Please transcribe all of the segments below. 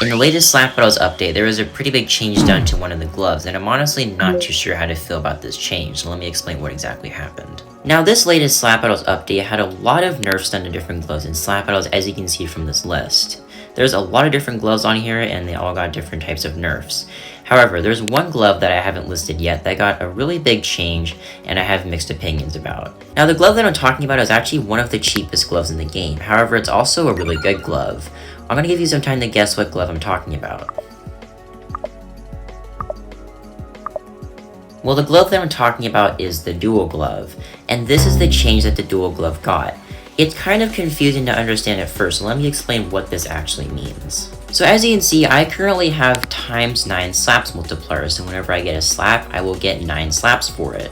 In the latest Slap Battles update, there was a pretty big change done to one of the gloves, and I'm honestly not too sure how to feel about this change, so let me explain what exactly happened. Now, this latest Slap Battles update had a lot of nerfs done to different gloves in Slap Battles, as you can see from this list. There's a lot of different gloves on here, and they all got different types of nerfs. However, there's one glove that I haven't listed yet that got a really big change, and I have mixed opinions about. Now, the glove that I'm talking about is actually one of the cheapest gloves in the game, however, it's also a really good glove. I'm gonna give you some time to guess what glove I'm talking about. Well, the glove that I'm talking about is the dual glove, and this is the change that the dual glove got. It's kind of confusing to understand at first, so let me explain what this actually means. So as you can see, I currently have ×9 slaps multiplier, so whenever I get a slap, I will get 9 slaps for it.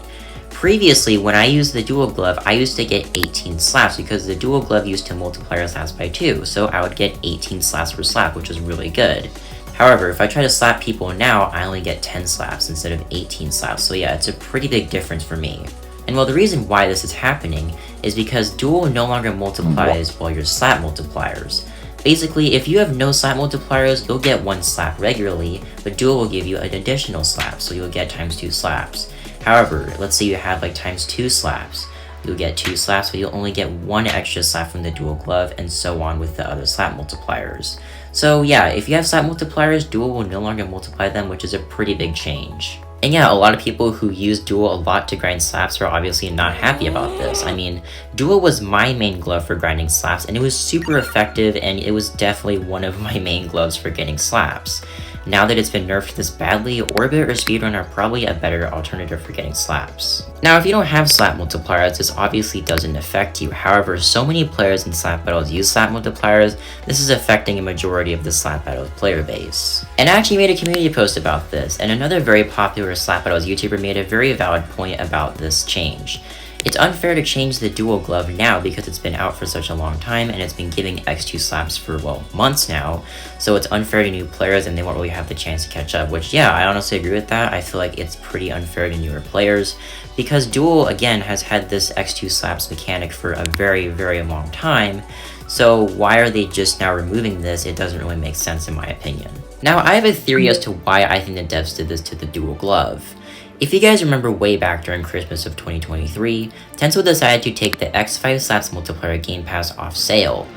Previously, when I used the dual glove, I used to get 18 slaps because the dual glove used to multiply your slaps by 2, so I would get 18 slaps per slap, which was really good. However, if I try to slap people now, I only get 10 slaps instead of 18 slaps, so yeah, it's a pretty big difference for me. And well, the reason why this is happening is because dual no longer multiplies while your slap multipliers. Basically, if you have no slap multipliers, you'll get 1 slap regularly, but dual will give you an additional slap, so you'll get ×2 slaps. However, let's say you have like ×2 slaps. You'll get 2 slaps, but you'll only get 1 extra slap from the dual glove, and so on with the other slap multipliers. So yeah, if you have slap multipliers, dual will no longer multiply them, which is a pretty big change. And yeah, a lot of people who use dual a lot to grind slaps are obviously not happy about this. I mean, dual was my main glove for grinding slaps, and it was super effective, and it was definitely one of my main gloves for getting slaps. Now that it's been nerfed this badly, Orbit or Speedrun are probably a better alternative for getting slaps. Now, if you don't have slap multipliers, this obviously doesn't affect you. However, so many players in Slap Battles use slap multipliers, this is affecting a majority of the Slap Battles player base. And I actually made a community post about this, and another very popular Slap Battles YouTuber made a very valid point about this change. It's unfair to change the dual glove now because it's been out for such a long time and it's been giving ×2 slaps for, well, months now. So it's unfair to new players and they won't really have the chance to catch up, which yeah, I honestly agree with that. I feel like it's pretty unfair to newer players because dual, again, has had this ×2 slaps mechanic for a very, very long time. So why are they just now removing this? It doesn't really make sense in my opinion. Now, I have a theory as to why I think the devs did this to the dual glove. If you guys remember way back during Christmas of 2023, Tencel decided to take the X5 Slaps multiplier Game Pass off sale.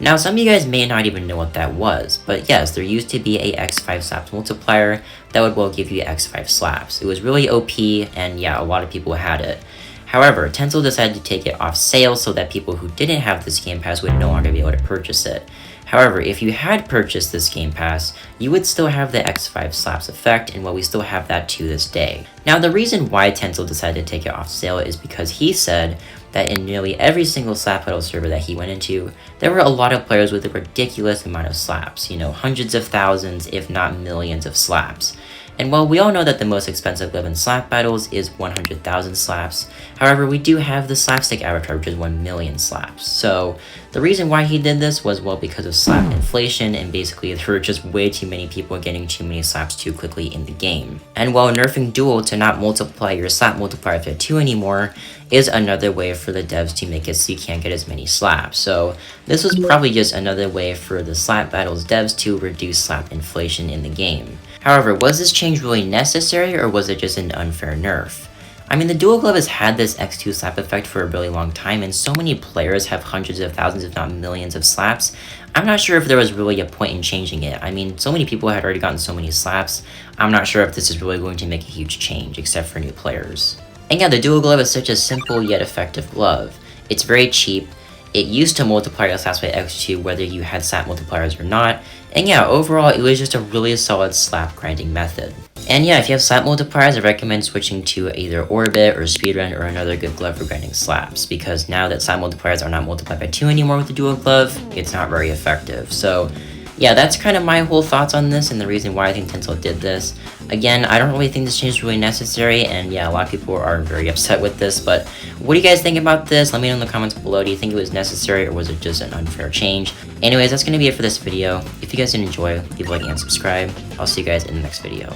Now, some of you guys may not even know what that was, but yes, there used to be a X5 Slaps multiplier that would well give you X5 slaps. It was really OP, and yeah, a lot of people had it. However, Tencel decided to take it off sale so that people who didn't have this Game Pass would no longer be able to purchase it. However, if you had purchased this Game Pass, you would still have the X5 slaps effect, and well, we still have that to this day. Now, the reason why Tencel decided to take it off sale is because he said that in nearly every single Slap Battle server that he went into, there were a lot of players with a ridiculous amount of slaps, you know, hundreds of thousands, if not millions of slaps. And while we all know that the most expensive glove in Slap Battles is 100,000 slaps, however, we do have the Slapstick avatar, which is 1 million slaps. So, the reason why he did this was, well, because of slap inflation, and basically there were just way too many people getting too many slaps too quickly in the game. And while nerfing dual to not multiply your slap multiplier to 2 anymore is another way for the devs to make it so you can't get as many slaps. So, this was probably just another way for the Slap Battles devs to reduce slap inflation in the game. However, was this change really necessary, or was it just an unfair nerf? I mean, the dual glove has had this ×2 slap effect for a really long time, and so many players have hundreds of thousands, if not millions of slaps. I'm not sure if there was really a point in changing it. I mean, so many people had already gotten so many slaps, I'm not sure if this is really going to make a huge change, except for new players. And yeah, the dual glove is such a simple yet effective glove. It's very cheap. It used to multiply your slaps by ×2 whether you had slap multipliers or not, and yeah, overall it was just a really solid slap grinding method. And yeah, if you have slap multipliers, I recommend switching to either Orbit or Speedrun or another good glove for grinding slaps, because now that slap multipliers are not multiplied by 2 anymore with the dual glove, it's not very effective. So yeah, that's kind of my whole thoughts on this and the reason why I think Tencel did this. Again, I don't really think this change is really necessary, and yeah, a lot of people are very upset with this, but what do you guys think about this? Let me know in the comments below. Do you think it was necessary, or was it just an unfair change? Anyways, that's going to be it for this video. If you guys did enjoy, leave a like and subscribe. I'll see you guys in the next video.